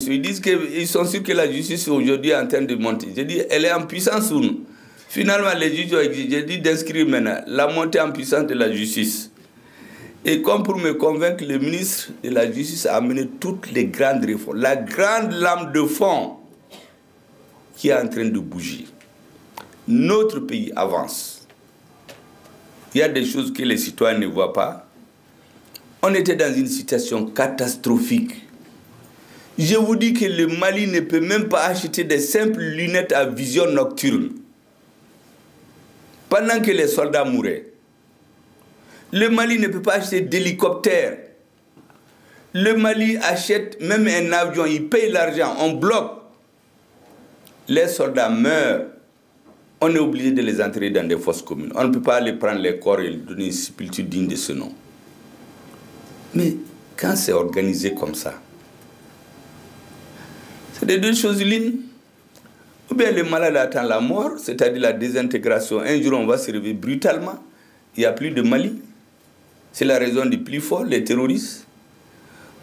commission. Ils disent qu'ils sont sûrs que la justice aujourd'hui est en train de monter. J'ai dit, elle est en puissance ou non? Finalement, les juges ont exigé d'inscrire maintenant la montée en puissance de la justice. Et comme pour me convaincre, le ministre de la Justice a amené toutes les grandes réformes. La grande lame de fond qui est en train de bouger. Notre pays avance. Il y a des choses que les citoyens ne voient pas. On était dans une situation catastrophique. Je vous dis que le Mali ne peut même pas acheter des simples lunettes à vision nocturne. Pendant que les soldats mouraient. Le Mali ne peut pas acheter d'hélicoptères. Le Mali achète même un avion, il paye l'argent, on bloque. Les soldats meurent. On est obligé de les enterrer dans des fosses communes. On ne peut pas aller prendre les corps et leur donner une sépulture digne de ce nom. Mais quand c'est organisé comme ça, c'est des deux choses l'une. Ou bien le malade attend la mort, c'est-à-dire la désintégration. Un jour, on va se réveiller brutalement. Il n'y a plus de Mali. C'est la raison du plus fort, les terroristes.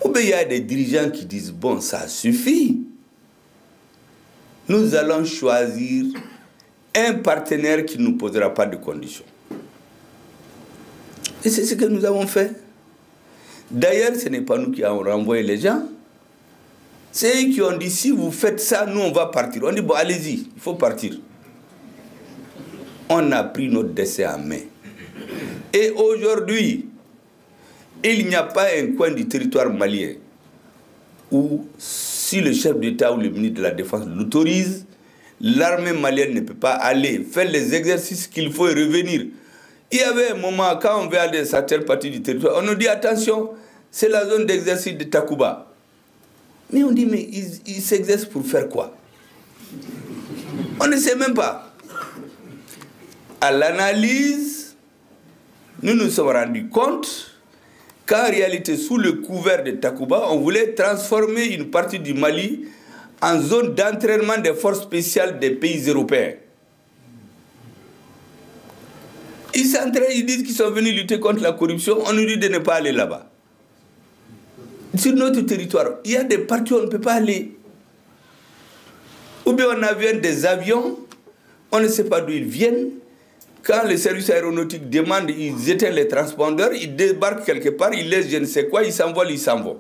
Ou bien il y a des dirigeants qui disent, bon, ça suffit. Nous allons choisir un partenaire qui ne nous posera pas de conditions. Et c'est ce que nous avons fait. D'ailleurs, ce n'est pas nous qui avons renvoyé les gens. C'est eux qui ont dit, si vous faites ça, nous on va partir. On dit, bon, allez-y, il faut partir. On a pris notre destin en main. Et aujourd'hui, il n'y a pas un coin du territoire malien où, si le chef d'État ou le ministre de la Défense l'autorise, l'armée malienne ne peut pas aller faire les exercices qu'il faut et revenir. Il y avait un moment, quand on veut aller dans certaines parties du territoire, on nous dit, attention, c'est la zone d'exercice de Takuba. Mais on dit, mais ils s'exercent pour faire quoi? On ne sait même pas. À l'analyse, nous nous sommes rendus compte qu'en réalité, sous le couvert de Takuba, on voulait transformer une partie du Mali en zone d'entraînement des forces spéciales des pays européens. Ils disent qu'ils sont venus lutter contre la corruption, on nous dit de ne pas aller là-bas. Sur notre territoire, il y a des parties où on ne peut pas aller. Ou bien on a vu des avions, on ne sait pas d'où ils viennent. Quand le service aéronautique demande, ils éteignent les transpondeurs, ils débarquent quelque part, ils laissent je ne sais quoi, ils s'envolent, ils s'en vont.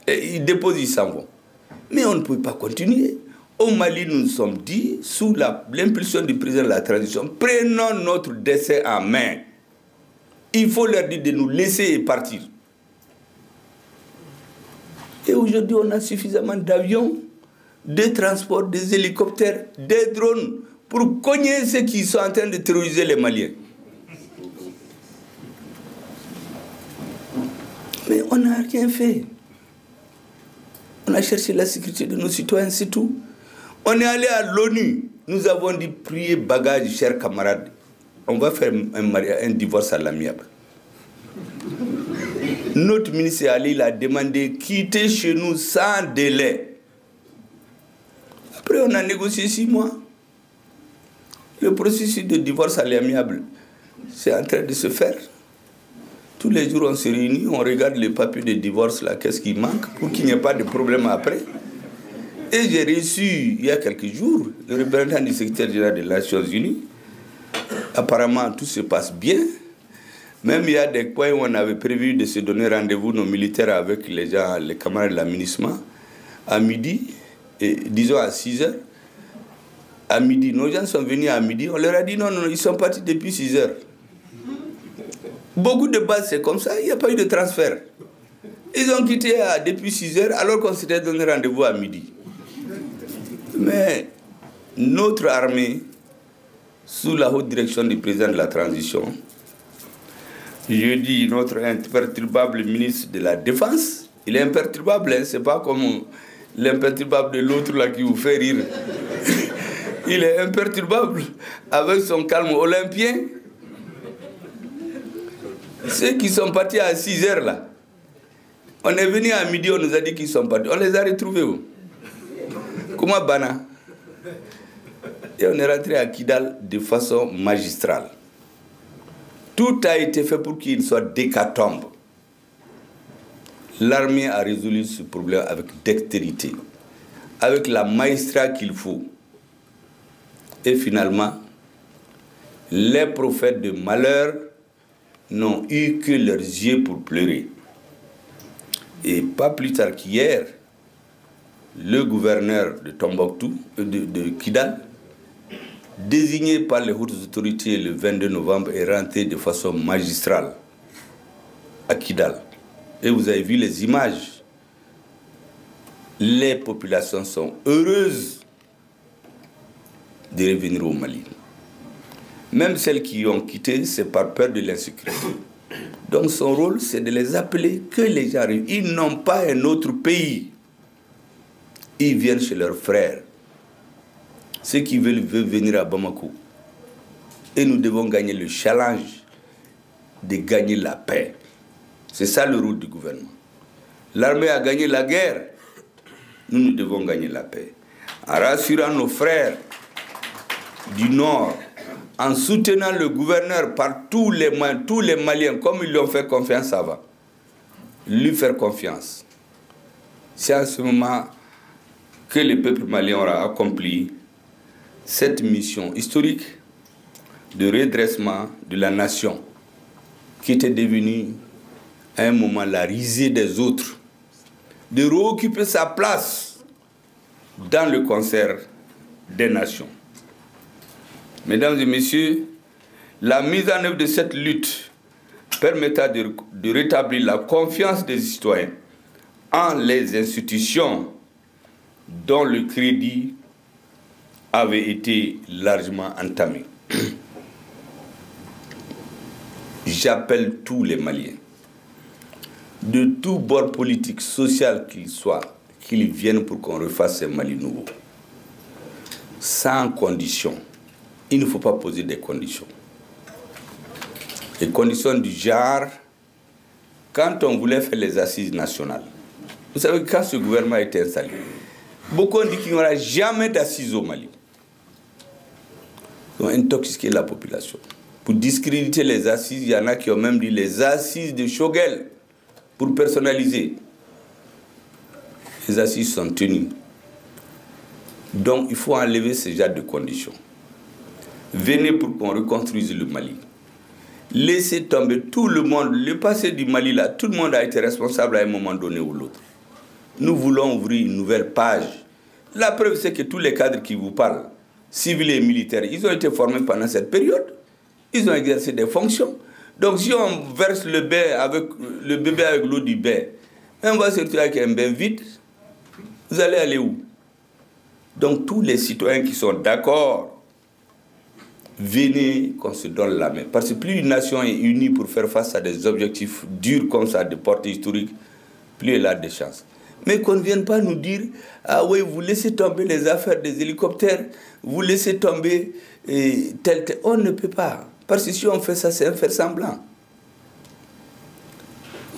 Et ils déposent, ils s'en vont. Mais on ne peut pas continuer. Au Mali, nous nous sommes dit, sous l'impulsion du président de la transition, prenons notre destin en main. Il faut leur dire de nous laisser partir. Et aujourd'hui, on a suffisamment d'avions, de transports, des hélicoptères, des drones pour cogner ceux qui sont en train de terroriser les Maliens. Mais on n'a rien fait. On a cherché la sécurité de nos citoyens, c'est tout. On est allé à l'ONU. Nous avons dit, priez bagage, chers camarades. On va faire un divorce à l'amiable. Notre ministre est allé, il a demandé quitter chez nous sans délai. Après, on a négocié 6 mois. Le processus de divorce à l'amiable, c'est en train de se faire. Tous les jours, on se réunit, on regarde les papiers de divorce, là, qu'est-ce qui manque, pour qu'il n'y ait pas de problème après. Et j'ai reçu, il y a quelques jours, le représentant du secrétaire général des Nations Unies. Apparemment, tout se passe bien. Même il y a des points où on avait prévu de se donner rendez-vous, nos militaires, avec les gens, les camarades de l'aménagement, à midi, et disons à 6 heures. À midi, nos gens sont venus à midi, on leur a dit non, non, ils sont partis depuis 6 heures. Beaucoup de bases, c'est comme ça, il n'y a pas eu de transfert. Ils ont quitté depuis 6 heures, alors qu'on s'était donné rendez-vous à midi. Mais notre armée, sous la haute direction du président de la transition, je dis notre imperturbable ministre de la Défense, il est imperturbable, hein, c'est pas comme l'imperturbable de l'autre là qui vous fait rire. Il est imperturbable, avec son calme olympien. Ceux qui sont partis à 6 heures là, on est venu à midi, on nous a dit qu'ils sont partis. On les a retrouvés où? Comment Bana? Et on est rentré à Kidal de façon magistrale. Tout a été fait pour qu'il soit d'hécatombe. L'armée a résolu ce problème avec dextérité. avec la maestria qu'il faut. Et finalement, les prophètes de malheur n'ont eu que leurs yeux pour pleurer. Et pas plus tard qu'hier, le gouverneur de Tombouctou, de Kidal, désigné par les hautes autorités le 22 novembre, est rentré de façon magistrale à Kidal. Et vous avez vu les images. Les populations sont heureuses de revenir au Mali. Même celles qui ont quitté, c'est par peur de l'insécurité. Donc son rôle, c'est de les appeler, que les gens arrivent. Ils n'ont pas un autre pays. Ils viennent chez leurs frères. Ceux qui veulent venir à Bamako. Et nous devons gagner le challenge de gagner la paix. C'est ça le rôle du gouvernement. L'armée a gagné la guerre. Nous devons gagner la paix. En rassurant nos frères du Nord, en soutenant le gouverneur par tous les moyens, tous les Maliens, comme ils lui ont fait confiance avant, lui faire confiance. C'est à ce moment que le peuple malien aura accompli cette mission historique de redressement de la nation, qui était devenue à un moment la risée des autres, de réoccuper sa place dans le concert des nations. Mesdames et messieurs, la mise en œuvre de cette lutte permettra de rétablir la confiance des citoyens en les institutions dont le crédit avait été largement entamé. J'appelle tous les Maliens, de tout bord politique, social qu'ils soient, qu'ils viennent pour qu'on refasse ce Mali nouveau. Sans condition. Il ne faut pas poser des conditions. Les conditions du genre, quand on voulait faire les assises nationales, vous savez, quand ce gouvernement a été installé, beaucoup ont dit qu'il n'y aura jamais d'assises au Mali. Ils ont intoxiqué la population. Pour discréditer les assises, il y en a qui ont même dit les assises de Choguel, pour personnaliser. Les assises sont tenues. Donc il faut enlever ce genre de conditions. Venez pour qu'on reconstruise le Mali. Laissez tomber tout le monde. Le passé du Mali, là, tout le monde a été responsable à un moment donné ou l'autre. Nous voulons ouvrir une nouvelle page. La preuve, c'est que tous les cadres qui vous parlent, civils et militaires, ils ont été formés pendant cette période. Ils ont exercé des fonctions. Donc si on verse le bébé avec l'eau du bain, on va se retrouver avec un bain vide, vous allez aller où? Donc tous les citoyens qui sont d'accord, venez qu'on se donne la main. Parce que plus une nation est unie pour faire face à des objectifs durs comme ça, de portée historique, plus elle a de chances. Mais qu'on ne vienne pas nous dire, ah oui, vous laissez tomber les affaires des hélicoptères, vous laissez tomber tel. On ne peut pas. Parce que si on fait ça, c'est un faire semblant.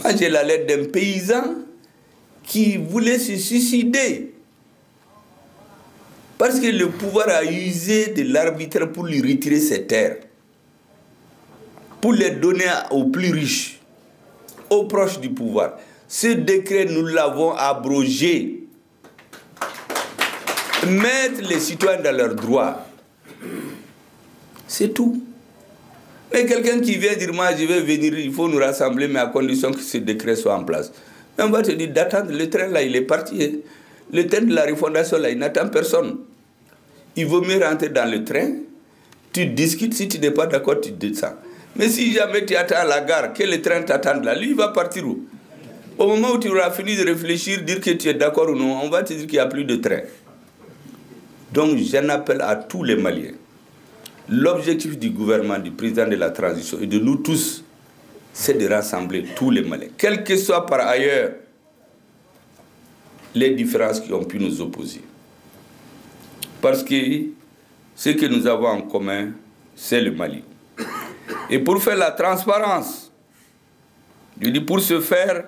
Moi, j'ai la lettre d'un paysan qui voulait se suicider. Parce que le pouvoir a usé de l'arbitraire pour lui retirer ses terres. Pour les donner aux plus riches, aux proches du pouvoir. Ce décret, nous l'avons abrogé. Mettre les citoyens dans leurs droits. C'est tout. Mais quelqu'un qui vient dire, moi je vais venir, il faut nous rassembler, mais à condition que ce décret soit en place. Mais on va te dire d'attendre, le train là, il est parti. Le train de la refondation là, il n'attend personne. Il vaut mieux rentrer dans le train, tu discutes, si tu n'es pas d'accord, tu descends. Mais si jamais tu attends à la gare, que le train t'attende là, lui il va partir où? Au moment où tu auras fini de réfléchir, dire que tu es d'accord ou non, on va te dire qu'il n'y a plus de train. Donc j'en appelle à tous les Maliens. L'objectif du gouvernement, du président de la transition et de nous tous, c'est de rassembler tous les Maliens, quelles que soient par ailleurs les différences qui ont pu nous opposer. Parce que ce que nous avons en commun, c'est le Mali. Et pour faire la transparence, je dis pour ce faire,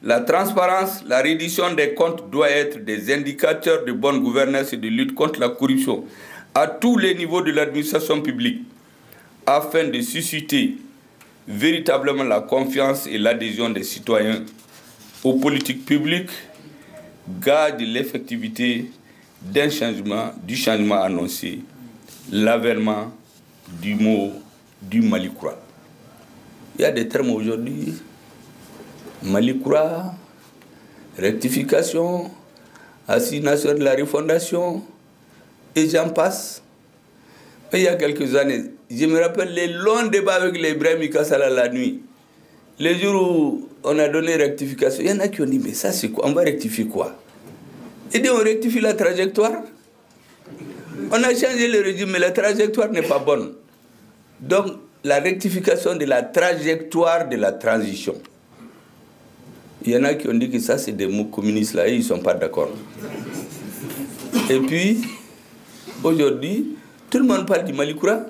la transparence, la reddition des comptes doit être des indicateurs de bonne gouvernance et de lutte contre la corruption à tous les niveaux de l'administration publique, afin de susciter véritablement la confiance et l'adhésion des citoyens aux politiques publiques, gage de l'effectivité du changement annoncé, l'avènement du mot du Mali-Koura. Il y a des termes aujourd'hui, Mali-Koura, rectification, assignation de la refondation, et j'en passe. Il y a quelques années, je me rappelle les longs débats avec les Ibrahim Kassala la nuit. Les jours où on a donné rectification, il y en a qui ont dit, mais ça c'est quoi? On va rectifier quoi? Et dit, on rectifie la trajectoire. On a changé le régime, mais la trajectoire n'est pas bonne. Donc, la rectification de la trajectoire de la transition. Il y en a qui ont dit que ça c'est des mots communistes là, et ils ne sont pas d'accord. Et puis, aujourd'hui, tout le monde parle du Mali-Koura.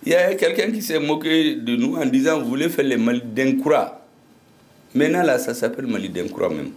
Il y a quelqu'un qui s'est moqué de nous en disant, vous voulez faire les Mali-Denkoura. Maintenant là, ça s'appelle Mali-Denkoura même.